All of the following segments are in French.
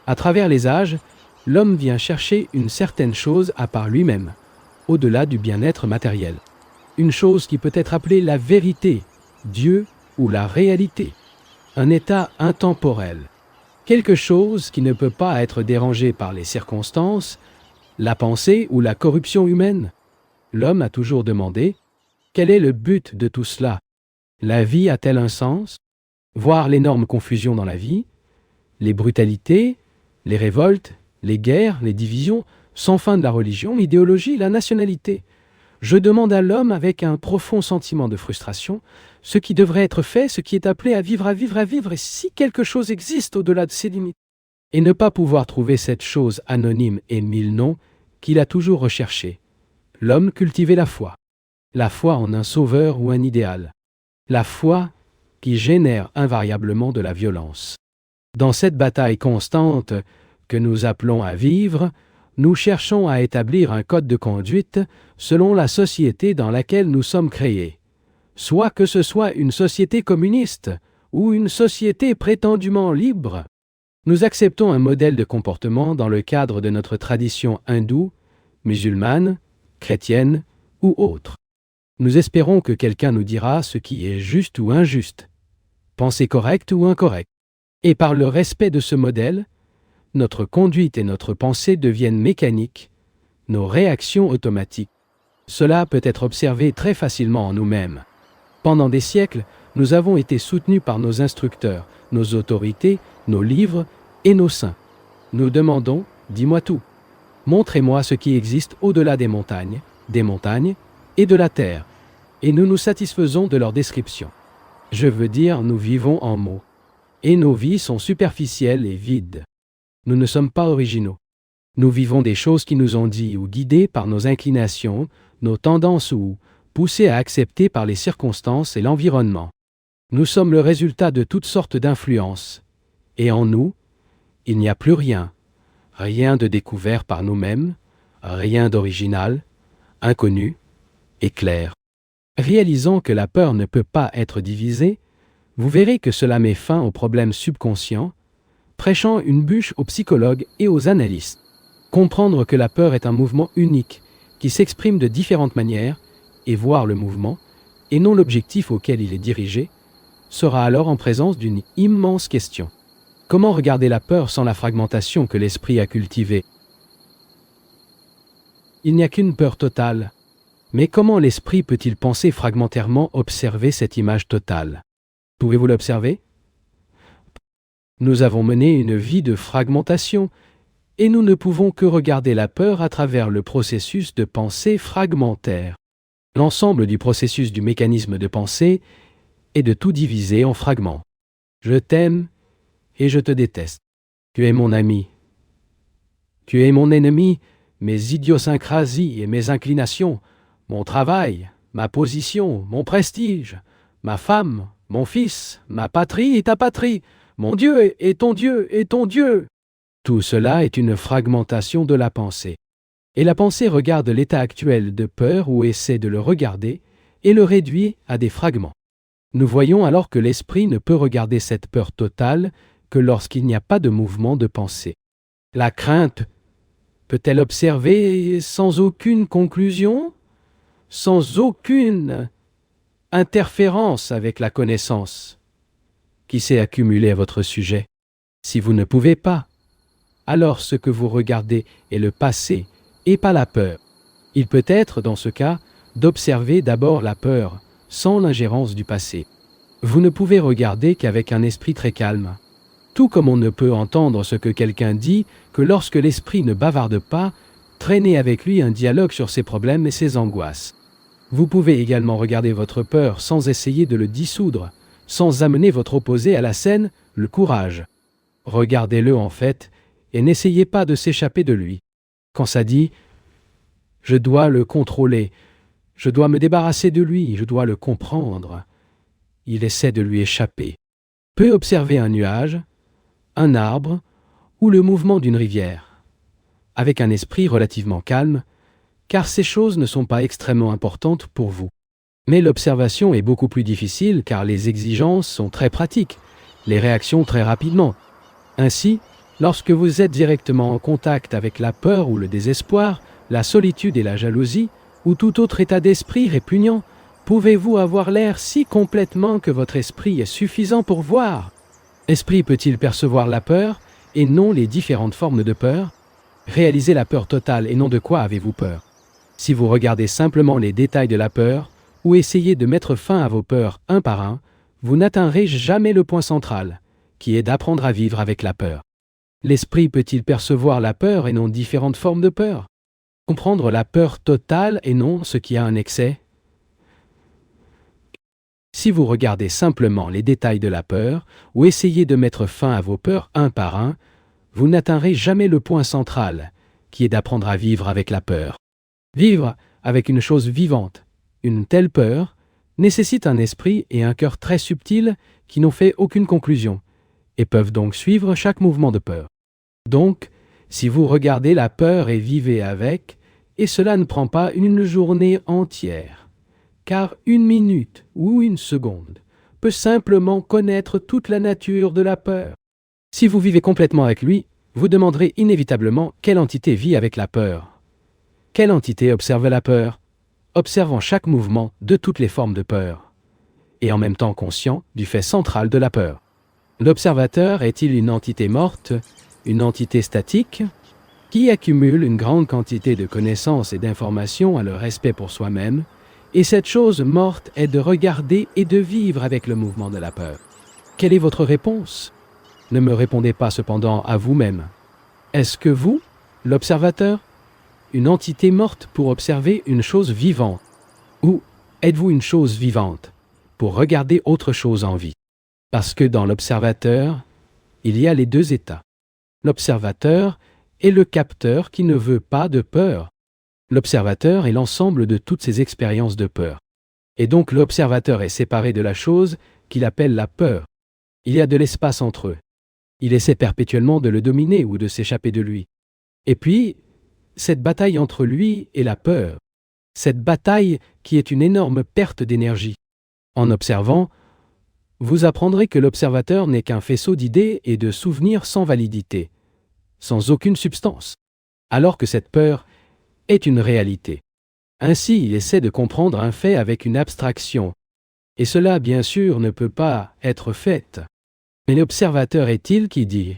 À travers les âges, l'homme vient chercher une certaine chose à part lui-même, au-delà du bien-être matériel. Une chose qui peut être appelée la vérité, Dieu ou la réalité. Un état intemporel. Quelque chose qui ne peut pas être dérangé par les circonstances, la pensée ou la corruption humaine. L'homme a toujours demandé, quel est le but de tout cela? La vie a-t-elle un sens? Voir l'énorme confusion dans la vie, les brutalités, les révoltes, les guerres, les divisions, sans fin de la religion, l'idéologie, la nationalité. Je demande à l'homme avec un profond sentiment de frustration ce qui devrait être fait, ce qui est appelé à vivre, et si quelque chose existe au-delà de ses limites. Et ne pas pouvoir trouver cette chose anonyme et mille noms qu'il a toujours recherchée. L'homme cultivait la foi en un sauveur ou un idéal. La foi qui génère invariablement de la violence. Dans cette bataille constante que nous appelons à vivre, nous cherchons à établir un code de conduite selon la société dans laquelle nous sommes créés. Soit que ce soit une société communiste ou une société prétendument libre. Nous acceptons un modèle de comportement dans le cadre de notre tradition hindoue, musulmane, chrétienne ou autre. Nous espérons que quelqu'un nous dira ce qui est juste ou injuste, pensée correcte ou incorrecte. Et par le respect de ce modèle, notre conduite et notre pensée deviennent mécaniques, nos réactions automatiques. Cela peut être observé très facilement en nous-mêmes. Pendant des siècles, nous avons été soutenus par nos instructeurs, nos autorités, nos livres et nos saints. Nous demandons, dis-moi tout. Montrez-moi ce qui existe au-delà des montagnes et de la terre. Et nous nous satisfaisons de leur description. Je veux dire, nous vivons en mots. Et nos vies sont superficielles et vides. Nous ne sommes pas originaux. Nous vivons des choses qui nous ont dit ou guidés par nos inclinations, nos tendances ou poussés à accepter par les circonstances et l'environnement. Nous sommes le résultat de toutes sortes d'influences. Et en nous, il n'y a plus rien. Rien de découvert par nous-mêmes, rien d'original, inconnu et clair. Réalisant que la peur ne peut pas être divisée, vous verrez que cela met fin aux problèmes subconscients, prêchant une bûche aux psychologues et aux analystes. Comprendre que la peur est un mouvement unique, qui s'exprime de différentes manières, et voir le mouvement, et non l'objectif auquel il est dirigé, sera alors en présence d'une immense question. Comment regarder la peur sans la fragmentation que l'esprit a cultivée? Il n'y a qu'une peur totale. Mais comment l'esprit peut-il penser fragmentairement observer cette image totale? Pouvez-vous l'observer? Nous avons mené une vie de fragmentation, et nous ne pouvons que regarder la peur à travers le processus de pensée fragmentaire. L'ensemble du processus du mécanisme de pensée est de tout diviser en fragments. Je t'aime et je te déteste. Tu es mon ami. Tu es mon ennemi, mes idiosyncrasies et mes inclinations, mon travail, ma position, mon prestige, ma femme, mon fils, ma patrie et ta patrie, mon Dieu et ton Dieu et ton Dieu. Tout cela est une fragmentation de la pensée. Et la pensée regarde l'état actuel de peur ou essaie de le regarder et le réduit à des fragments. Nous voyons alors que l'esprit ne peut regarder cette peur totale que lorsqu'il n'y a pas de mouvement de pensée. La crainte peut-elle observer sans aucune conclusion, sans aucune interférence avec la connaissance qui s'est accumulée à votre sujet? Si vous ne pouvez pas, alors ce que vous regardez est le passé et pas la peur. Il peut être, dans ce cas, d'observer d'abord la peur, sans l'ingérence du passé. Vous ne pouvez regarder qu'avec un esprit très calme. Tout comme on ne peut entendre ce que quelqu'un dit que lorsque l'esprit ne bavarde pas, traîner avec lui un dialogue sur ses problèmes et ses angoisses. Vous pouvez également regarder votre peur sans essayer de le dissoudre, sans amener votre opposé à la scène, le courage. Regardez-le en fait, et n'essayez pas de s'échapper de lui. Quand ça dit « je dois le contrôler », je dois me débarrasser de lui, je dois le comprendre. Il essaie de lui échapper. Peut observer un nuage, un arbre ou le mouvement d'une rivière, avec un esprit relativement calme, car ces choses ne sont pas extrêmement importantes pour vous. Mais l'observation est beaucoup plus difficile car les exigences sont très pratiques, les réactions très rapidement. Ainsi, Lorsque vous êtes directement en contact avec la peur ou le désespoir, la solitude et la jalousie, ou tout autre état d'esprit répugnant, pouvez-vous avoir l'air si complètement que votre esprit est suffisant pour voir? L'esprit peut-il percevoir la peur et non les différentes formes de peur? Réalisez la peur totale et non de quoi avez-vous peur. Si vous regardez simplement les détails de la peur ou essayez de mettre fin à vos peurs un par un, vous n'atteindrez jamais le point central, qui est d'apprendre à vivre avec la peur. L'esprit peut-il percevoir la peur et non différentes formes de peur? Comprendre la peur totale et non ce qui a un excès? Si vous regardez simplement les détails de la peur ou essayez de mettre fin à vos peurs un par un, vous n'atteindrez jamais le point central, qui est d'apprendre à vivre avec la peur. Vivre avec une chose vivante, une telle peur, nécessite un esprit et un cœur très subtils qui n'ont fait aucune conclusion, et peuvent donc suivre chaque mouvement de peur. Donc, si vous regardez la peur et vivez avec, et cela ne prend pas une journée entière, car une minute ou une seconde peut simplement connaître toute la nature de la peur. Si vous vivez complètement avec lui, vous demanderez inévitablement quelle entité vit avec la peur. Quelle entité observe la peur, observant chaque mouvement de toutes les formes de peur, et en même temps conscient du fait central de la peur. L'observateur est-il une entité morte, une entité statique, qui accumule une grande quantité de connaissances et d'informations à le respect pour soi-même, et cette chose morte est de regarder et de vivre avec le mouvement de la peur? Quelle est votre réponse? Ne me répondez pas cependant à vous-même. Est-ce que vous, l'observateur, une entité morte pour observer une chose vivante? Ou êtes-vous une chose vivante pour regarder autre chose en vie? Parce que dans l'observateur, il y a les deux états. L'observateur est le capteur qui ne veut pas de peur. L'observateur est l'ensemble de toutes ses expériences de peur. Et donc l'observateur est séparé de la chose qu'il appelle la peur. Il y a de l'espace entre eux. Il essaie perpétuellement de le dominer ou de s'échapper de lui. Et puis, cette bataille entre lui et la peur, cette bataille qui est une énorme perte d'énergie. En observant, vous apprendrez que l'observateur n'est qu'un faisceau d'idées et de souvenirs sans validité, sans aucune substance, alors que cette peur est une réalité. Ainsi, il essaie de comprendre un fait avec une abstraction, et cela, bien sûr, ne peut pas être fait. Mais l'observateur est-il qui dit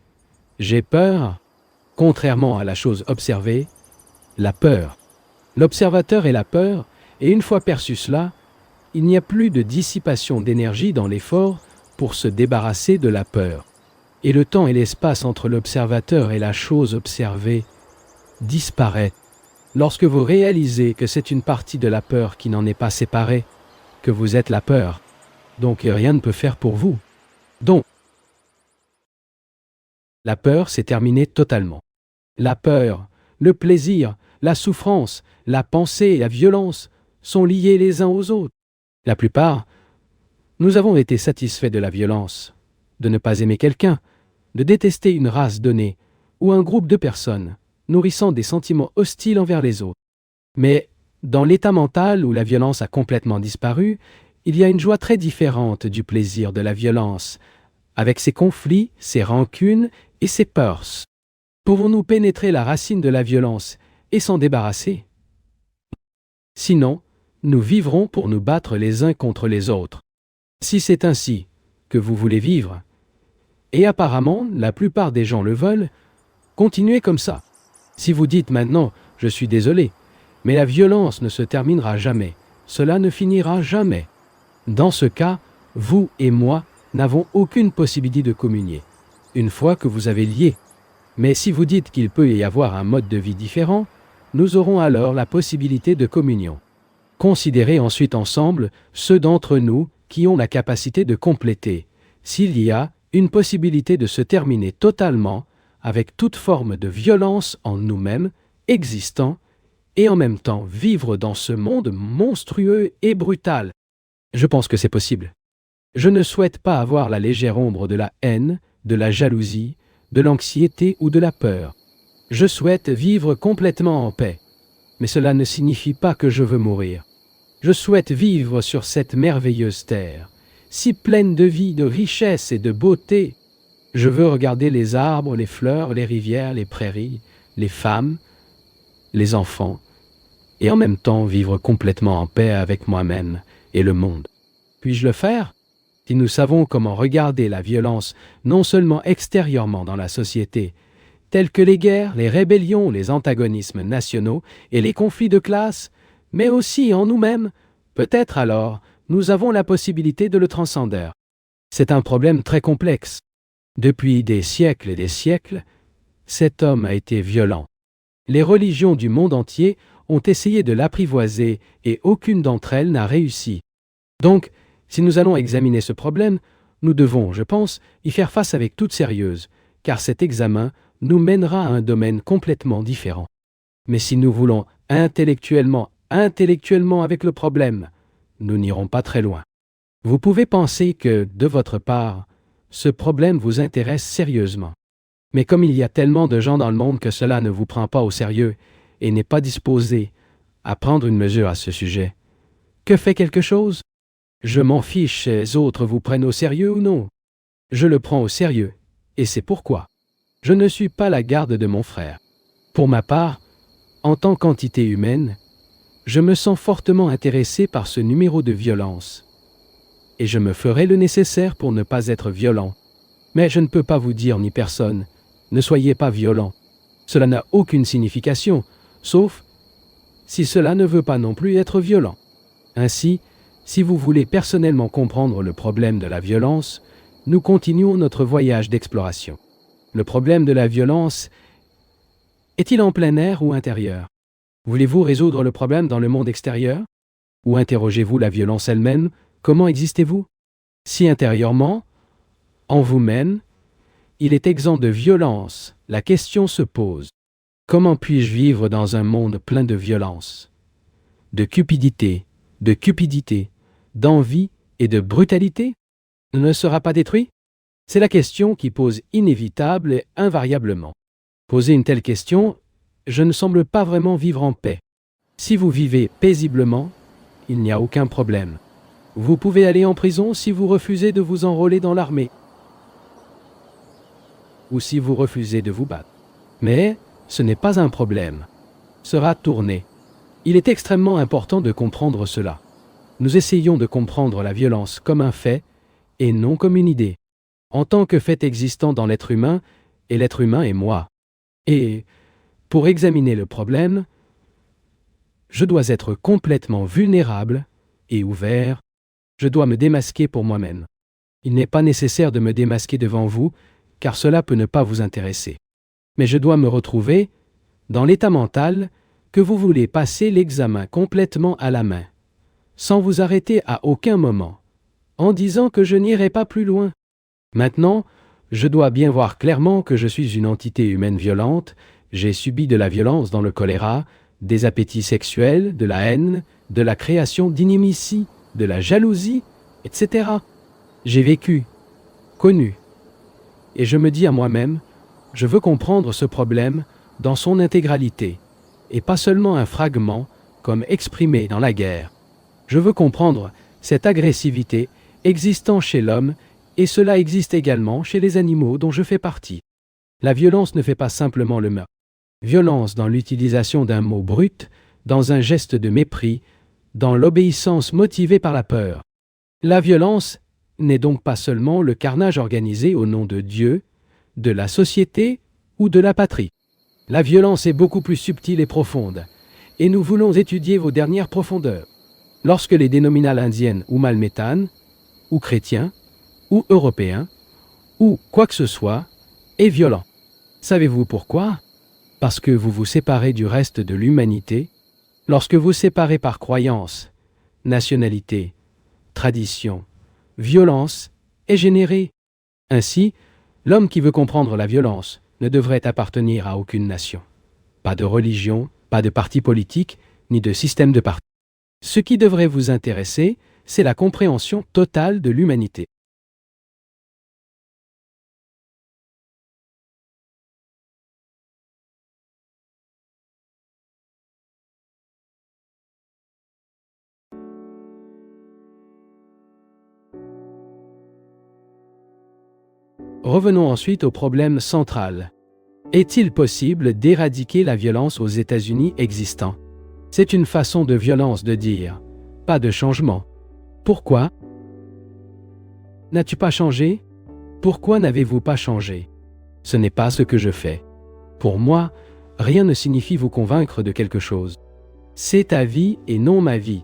« J'ai peur », contrairement à la chose observée, la peur. L'observateur est la peur, et une fois perçu cela, il n'y a plus de dissipation d'énergie dans l'effort pour se débarrasser de la peur. Et le temps et l'espace entre l'observateur et la chose observée disparaît. Lorsque vous réalisez que c'est une partie de la peur qui n'en est pas séparée, que vous êtes la peur, donc rien ne peut faire pour vous. Donc, la peur s'est terminée totalement. La peur, le plaisir, la souffrance, la pensée et la violence sont liés les uns aux autres. La plupart, nous avons été satisfaits de la violence, de ne pas aimer quelqu'un, de détester une race donnée ou un groupe de personnes, nourrissant des sentiments hostiles envers les autres. Mais dans l'état mental où la violence a complètement disparu, il y a une joie très différente du plaisir de la violence, avec ses conflits, ses rancunes et ses peurs. Pouvons-nous pénétrer la racine de la violence et s'en débarrasser? Sinon, nous vivrons pour nous battre les uns contre les autres. Si c'est ainsi que vous voulez vivre, et apparemment la plupart des gens le veulent, continuez comme ça. Si vous dites maintenant « je suis désolé », mais la violence ne se terminera jamais, cela ne finira jamais. Dans ce cas, vous et moi n'avons aucune possibilité de communier, une fois que vous avez lié. Mais si vous dites qu'il peut y avoir un mode de vie différent, nous aurons alors la possibilité de communion. Considérez ensuite ensemble ceux d'entre nous qui ont la capacité de compléter, s'il y a une possibilité de se terminer totalement avec toute forme de violence en nous-mêmes, existant, et en même temps vivre dans ce monde monstrueux et brutal. Je pense que c'est possible. Je ne souhaite pas avoir la légère ombre de la haine, de la jalousie, de l'anxiété ou de la peur. Je souhaite vivre complètement en paix, mais cela ne signifie pas que je veux mourir. Je souhaite vivre sur cette merveilleuse terre, si pleine de vie, de richesse et de beauté, Je veux regarder les arbres, les fleurs, les rivières, les prairies, les femmes, les enfants, et en même temps vivre complètement en paix avec moi-même et le monde. Puis-je le faire? Si nous savons comment regarder la violence non seulement extérieurement dans la société, tels que les guerres, les rébellions, les antagonismes nationaux et les conflits de classe, mais aussi en nous-mêmes, peut-être alors nous avons la possibilité de le transcender. C'est un problème très complexe. Depuis des siècles et des siècles, cet homme a été violent. Les religions du monde entier ont essayé de l'apprivoiser et aucune d'entre elles n'a réussi. Donc, si nous allons examiner ce problème, nous devons, je pense, y faire face avec toute sérieuse, car cet examen nous mènera à un domaine complètement différent. Mais si nous voulons intellectuellement avec le problème, nous n'irons pas très loin. Vous pouvez penser que, de votre part, ce problème vous intéresse sérieusement. Mais comme il y a tellement de gens dans le monde que cela ne vous prend pas au sérieux et n'est pas disposé à prendre une mesure à ce sujet, que fait quelque chose? Je m'en fiche si les autres vous prennent au sérieux ou non. Je le prends au sérieux, et c'est pourquoi. Je ne suis pas la garde de mon frère. Pour ma part, en tant qu'entité humaine, je me sens fortement intéressé par ce numéro de violence. Et je me ferai le nécessaire pour ne pas être violent. Mais je ne peux pas vous dire ni personne, ne soyez pas violent. Cela n'a aucune signification, sauf si cela ne veut pas non plus être violent. Ainsi, si vous voulez personnellement comprendre le problème de la violence, nous continuons notre voyage d'exploration. Le problème de la violence est-il en plein air ou intérieur? Voulez-vous résoudre le problème dans le monde extérieur? Ou interrogez-vous la violence elle-même? Comment existez-vous? Si intérieurement, en vous-même, il est exempt de violence, la question se pose. Comment puis-je vivre dans un monde plein de violence, de cupidité, d'envie et de brutalité? Ne sera pas détruit? C'est la question qui pose inévitable et invariablement. Poser une telle question, je ne semble pas vraiment vivre en paix. Si vous vivez paisiblement, il n'y a aucun problème. Vous pouvez aller en prison si vous refusez de vous enrôler dans l'armée, ou si vous refusez de vous battre. Mais ce n'est pas un problème. Sera tourné. Il est extrêmement important de comprendre cela. Nous essayons de comprendre la violence comme un fait et non comme une idée. En tant que fait existant dans l'être humain, et l'être humain est moi. Et, pour examiner le problème, je dois être complètement vulnérable et ouvert. Je dois me démasquer pour moi-même. Il n'est pas nécessaire de me démasquer devant vous, car cela peut ne pas vous intéresser. Mais je dois me retrouver dans l'état mental que vous voulez passer l'examen complètement à la main, sans vous arrêter à aucun moment, en disant que je n'irai pas plus loin. Maintenant, je dois bien voir clairement que je suis une entité humaine violente, j'ai subi de la violence dans le choléra, des appétits sexuels, de la haine, de la création d'inimitiés, de la jalousie, etc. J'ai vécu, connu, et je me dis à moi-même, je veux comprendre ce problème dans son intégralité, et pas seulement un fragment comme exprimé dans la guerre. Je veux comprendre cette agressivité existant chez l'homme, et cela existe également chez les animaux dont je fais partie. La violence ne fait pas simplement le meurtre. Violence dans l'utilisation d'un mot brut, dans un geste de mépris, dans l'obéissance motivée par la peur. La violence n'est donc pas seulement le carnage organisé au nom de Dieu, de la société ou de la patrie. La violence est beaucoup plus subtile et profonde, et nous voulons étudier vos dernières profondeurs. Lorsque les dénominales indiennes ou mahométanes, ou chrétiens, ou européens, ou quoi que ce soit, est violent. Savez-vous pourquoi? Parce que vous vous séparez du reste de l'humanité. Lorsque vous séparez par croyance, nationalité, tradition, violence est générée. Ainsi, l'homme qui veut comprendre la violence ne devrait appartenir à aucune nation. Pas de religion, pas de parti politique, ni de système de parti. Ce qui devrait vous intéresser, c'est la compréhension totale de l'humanité. Revenons ensuite au problème central. Est-il possible d'éradiquer la violence aux États-Unis existant? C'est une façon de violence de dire « pas de changement ». Pourquoi? N'as-tu pas changé? Pourquoi n'avez-vous pas changé? Ce n'est pas ce que je fais. Pour moi, rien ne signifie vous convaincre de quelque chose. C'est ta vie et non ma vie.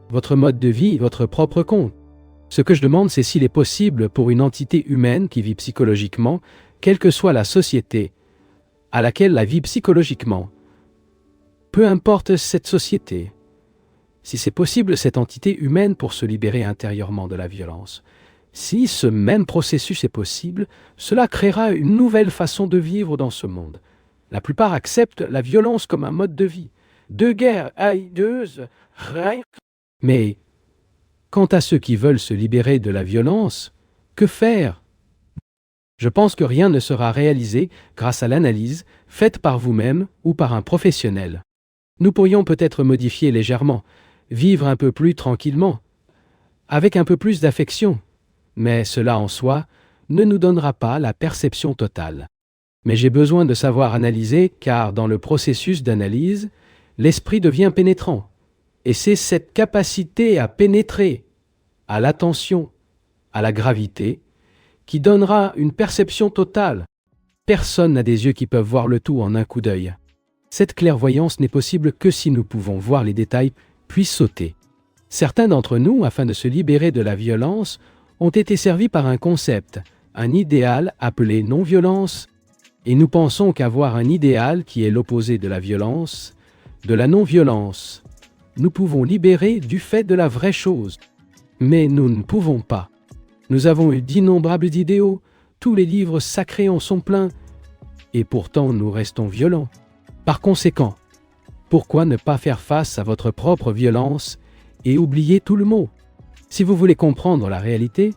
Votre mode de vie est votre propre compte. Ce que je demande, c'est s'il est possible pour une entité humaine qui vit psychologiquement, quelle que soit la société à laquelle elle vit psychologiquement, peu importe cette société, si c'est possible cette entité humaine pour se libérer intérieurement de la violence, si ce même processus est possible, cela créera une nouvelle façon de vivre dans ce monde. La plupart acceptent la violence comme un mode de vie. Deux guerres haineuses, mais quant à ceux qui veulent se libérer de la violence, que faire? Je pense que rien ne sera réalisé grâce à l'analyse faite par vous-même ou par un professionnel. Nous pourrions peut-être modifier légèrement, vivre un peu plus tranquillement, avec un peu plus d'affection, mais cela en soi ne nous donnera pas la perception totale. Mais j'ai besoin de savoir analyser car dans le processus d'analyse, l'esprit devient pénétrant. Et c'est cette capacité à pénétrer, à l'attention, à la gravité, qui donnera une perception totale. Personne n'a des yeux qui peuvent voir le tout en un coup d'œil. Cette clairvoyance n'est possible que si nous pouvons voir les détails puis sauter. Certains d'entre nous, afin de se libérer de la violence, ont été servis par un concept, un idéal appelé non-violence, et nous pensons qu'avoir un idéal qui est l'opposé de la violence, de la non-violence, nous pouvons libérer du fait de la vraie chose. Mais nous ne pouvons pas. Nous avons eu d'innombrables idéaux, tous les livres sacrés en sont pleins, et pourtant nous restons violents. Par conséquent, pourquoi ne pas faire face à votre propre violence et oublier tout le mot? Si vous voulez comprendre la réalité,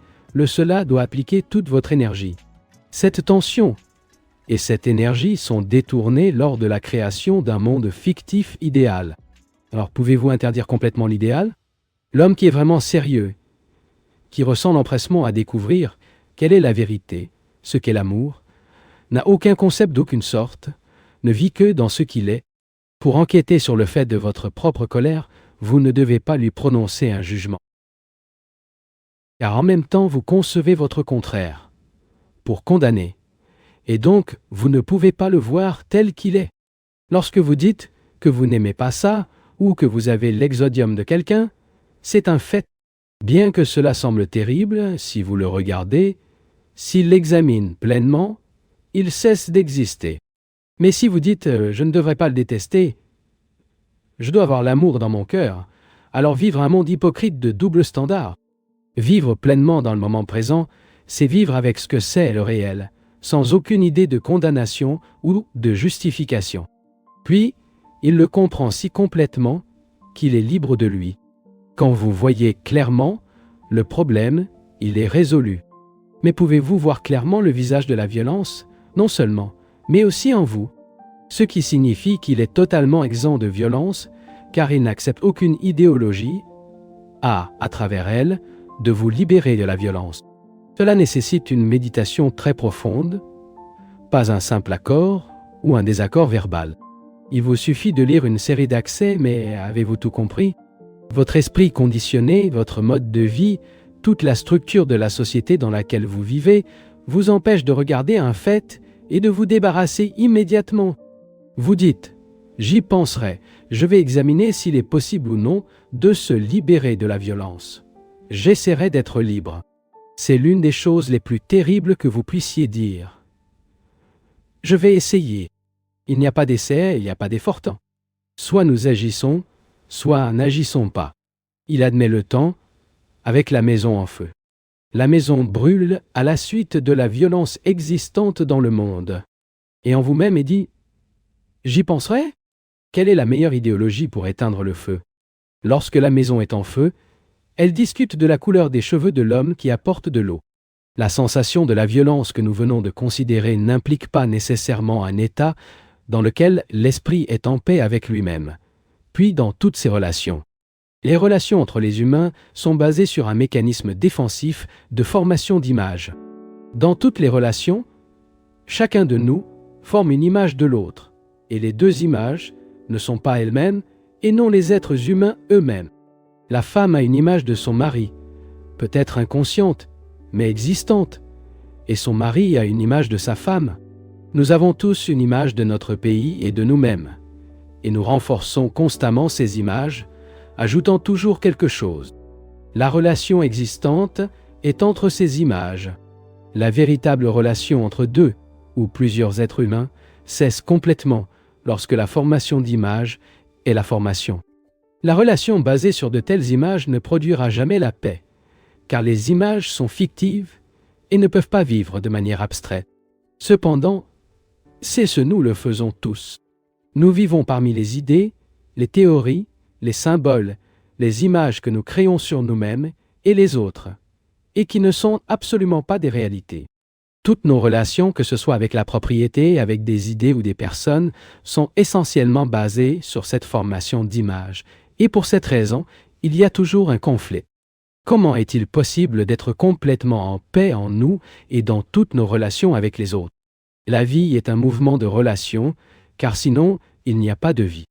cela doit appliquer toute votre énergie. Cette tension et cette énergie sont détournées lors de la création d'un monde fictif idéal. Alors pouvez-vous interdire complètement l'idéal? L'homme qui est vraiment sérieux, qui ressent l'empressement à découvrir quelle est la vérité, ce qu'est l'amour, n'a aucun concept d'aucune sorte, ne vit que dans ce qu'il est. Pour enquêter sur le fait de votre propre colère, vous ne devez pas lui prononcer un jugement. Car en même temps, vous concevez votre contraire, pour condamner, et donc vous ne pouvez pas le voir tel qu'il est. Lorsque vous dites que vous n'aimez pas ça, ou que vous avez l'exodium de quelqu'un, c'est un fait. Bien que cela semble terrible, si vous le regardez, s'il l'examine pleinement, il cesse d'exister. Mais si vous dites « je ne devrais pas le détester », je dois avoir l'amour dans mon cœur, alors vivre un monde hypocrite de double standard. Vivre pleinement dans le moment présent, c'est vivre avec ce que c'est le réel, sans aucune idée de condamnation ou de justification. Puis, il le comprend si complètement qu'il est libre de lui. Quand vous voyez clairement, le problème, il est résolu. Mais pouvez-vous voir clairement le visage de la violence? Non seulement, mais aussi en vous. Ce qui signifie qu'il est totalement exempt de violence, car il n'accepte aucune idéologie, à travers elle, de vous libérer de la violence. Cela nécessite une méditation très profonde, pas un simple accord ou un désaccord verbal. Il vous suffit de lire une série d'accès, mais avez-vous tout compris? Votre esprit conditionné, votre mode de vie, toute la structure de la société dans laquelle vous vivez, vous empêche de regarder un fait et de vous débarrasser immédiatement. Vous dites « j'y penserai, je vais examiner s'il est possible ou non de se libérer de la violence. J'essaierai d'être libre. » C'est l'une des choses les plus terribles que vous puissiez dire. Je vais essayer. Il n'y a pas d'essai, il n'y a pas d'effort temps. Soit nous agissons, soit n'agissons pas. Il admet le temps avec la maison en feu. La maison brûle à la suite de la violence existante dans le monde. Et en vous-même et dit « j'y penserai ?» Quelle est la meilleure idéologie pour éteindre le feu? Lorsque la maison est en feu, elle discute de la couleur des cheveux de l'homme qui apporte de l'eau. La sensation de la violence que nous venons de considérer n'implique pas nécessairement un état dans lequel l'esprit est en paix avec lui-même, puis dans toutes ses relations. Les relations entre les humains sont basées sur un mécanisme défensif de formation d'images. Dans toutes les relations, chacun de nous forme une image de l'autre, et les deux images ne sont pas elles-mêmes et non les êtres humains eux-mêmes. La femme a une image de son mari, peut-être inconsciente, mais existante, et son mari a une image de sa femme. Nous avons tous une image de notre pays et de nous-mêmes, et nous renforçons constamment ces images, ajoutant toujours quelque chose. La relation existante est entre ces images. La véritable relation entre deux ou plusieurs êtres humains cesse complètement lorsque la formation d'images est la formation. La relation basée sur de telles images ne produira jamais la paix, car les images sont fictives et ne peuvent pas vivre de manière abstraite. Cependant, c'est ce nous le faisons tous. Nous vivons parmi les idées, les théories, les symboles, les images que nous créons sur nous-mêmes et les autres, et qui ne sont absolument pas des réalités. Toutes nos relations, que ce soit avec la propriété, avec des idées ou des personnes, sont essentiellement basées sur cette formation d'images, et pour cette raison, il y a toujours un conflit. Comment est-il possible d'être complètement en paix en nous et dans toutes nos relations avec les autres? La vie est un mouvement de relations, car sinon, il n'y a pas de vie.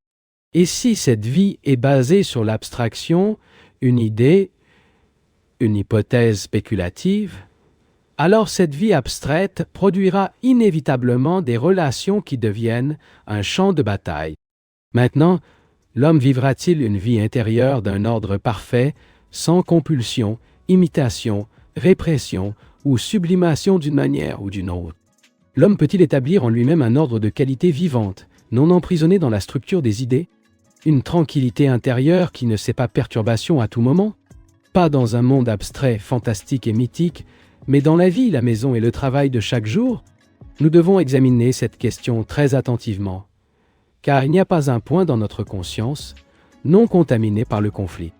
Et si cette vie est basée sur l'abstraction, une idée, une hypothèse spéculative, alors cette vie abstraite produira inévitablement des relations qui deviennent un champ de bataille. Maintenant, l'homme vivra-t-il une vie intérieure d'un ordre parfait, sans compulsion, imitation, répression ou sublimation d'une manière ou d'une autre? L'homme peut-il établir en lui-même un ordre de qualité vivante, non emprisonné dans la structure des idées? Une tranquillité intérieure qui ne sait pas perturbation à tout moment? Pas dans un monde abstrait, fantastique et mythique, mais dans la vie, la maison et le travail de chaque jour? Nous devons examiner cette question très attentivement, car il n'y a pas un point dans notre conscience non contaminé par le conflit.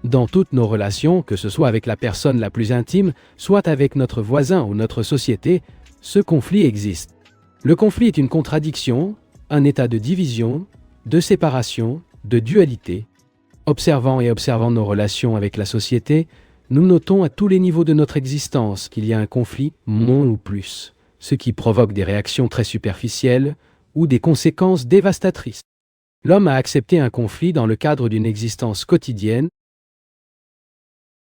Dans toutes nos relations, que ce soit avec la personne la plus intime, soit avec notre voisin ou notre société, ce conflit existe. Le conflit est une contradiction, un état de division, de séparation, de dualité. Observant nos relations avec la société, nous notons à tous les niveaux de notre existence qu'il y a un conflit, moins ou plus, ce qui provoque des réactions très superficielles ou des conséquences dévastatrices. L'homme a accepté un conflit dans le cadre d'une existence quotidienne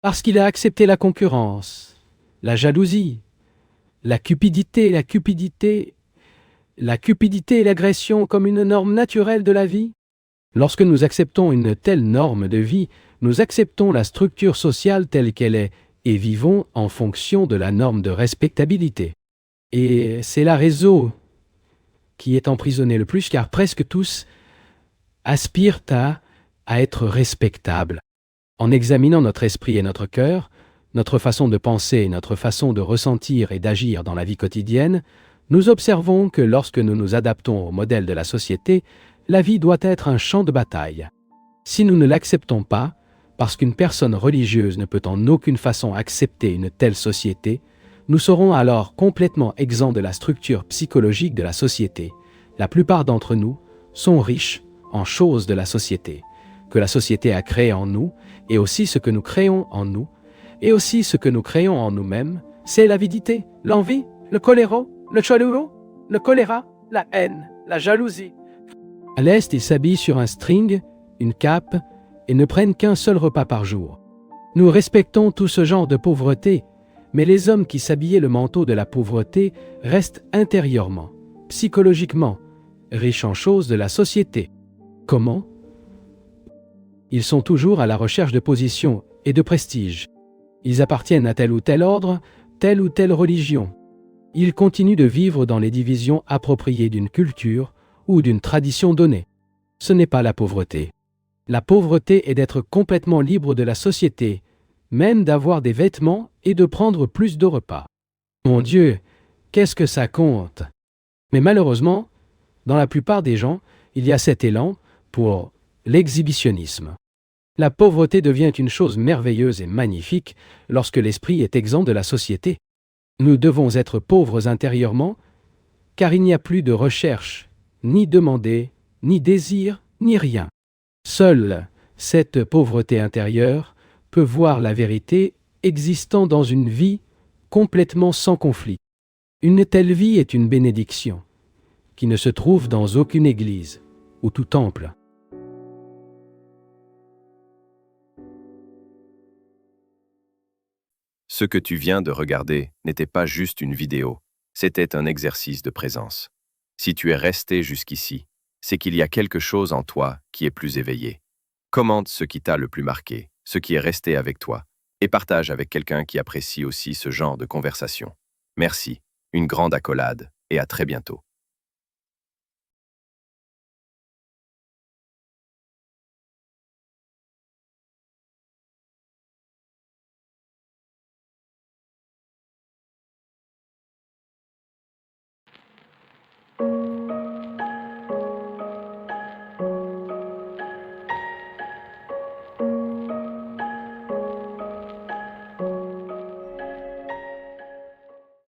parce qu'il a accepté la concurrence, la jalousie, la cupidité et l'agression comme une norme naturelle de la vie. Lorsque nous acceptons une telle norme de vie, nous acceptons la structure sociale telle qu'elle est et vivons en fonction de la norme de respectabilité. Et c'est la raison qui est emprisonnée le plus, car presque tous aspirent à être respectables. En examinant notre esprit et notre cœur, notre façon de penser, notre façon de ressentir et d'agir dans la vie quotidienne, nous observons que lorsque nous nous adaptons au modèle de la société, la vie doit être un champ de bataille. Si nous ne l'acceptons pas, parce qu'une personne religieuse ne peut en aucune façon accepter une telle société, nous serons alors complètement exempts de la structure psychologique de la société. La plupart d'entre nous sont riches en choses de la société, que la société a créées en nous, et aussi ce que nous créons en nous, et aussi ce que nous créons en nous-mêmes, c'est l'avidité, l'envie, le choléro, le choluo, le choléra, la haine, la jalousie. À l'Est, ils s'habillent sur un string, une cape, et ne prennent qu'un seul repas par jour. Nous respectons tout ce genre de pauvreté, mais les hommes qui s'habillaient le manteau de la pauvreté restent intérieurement, psychologiquement, riches en choses de la société. Comment? Ils sont toujours à la recherche de position et de prestige. Ils appartiennent à tel ou tel ordre, telle ou telle religion. Ils continuent de vivre dans les divisions appropriées d'une culture ou d'une tradition donnée. Ce n'est pas la pauvreté. La pauvreté est d'être complètement libre de la société, même d'avoir des vêtements et de prendre plus de repas. Mon Dieu, qu'est-ce que ça compte? Mais malheureusement, dans la plupart des gens, il y a cet élan pour l'exhibitionnisme. La pauvreté devient une chose merveilleuse et magnifique lorsque l'esprit est exempt de la société. Nous devons être pauvres intérieurement, car il n'y a plus de recherche, ni demander, ni désir, ni rien. Seule cette pauvreté intérieure peut voir la vérité existant dans une vie complètement sans conflit. Une telle vie est une bénédiction, qui ne se trouve dans aucune église ou tout temple. Ce que tu viens de regarder n'était pas juste une vidéo, c'était un exercice de présence. Si tu es resté jusqu'ici, c'est qu'il y a quelque chose en toi qui est plus éveillé. Commente ce qui t'a le plus marqué, ce qui est resté avec toi, et partage avec quelqu'un qui apprécie aussi ce genre de conversation. Merci, une grande accolade, et à très bientôt.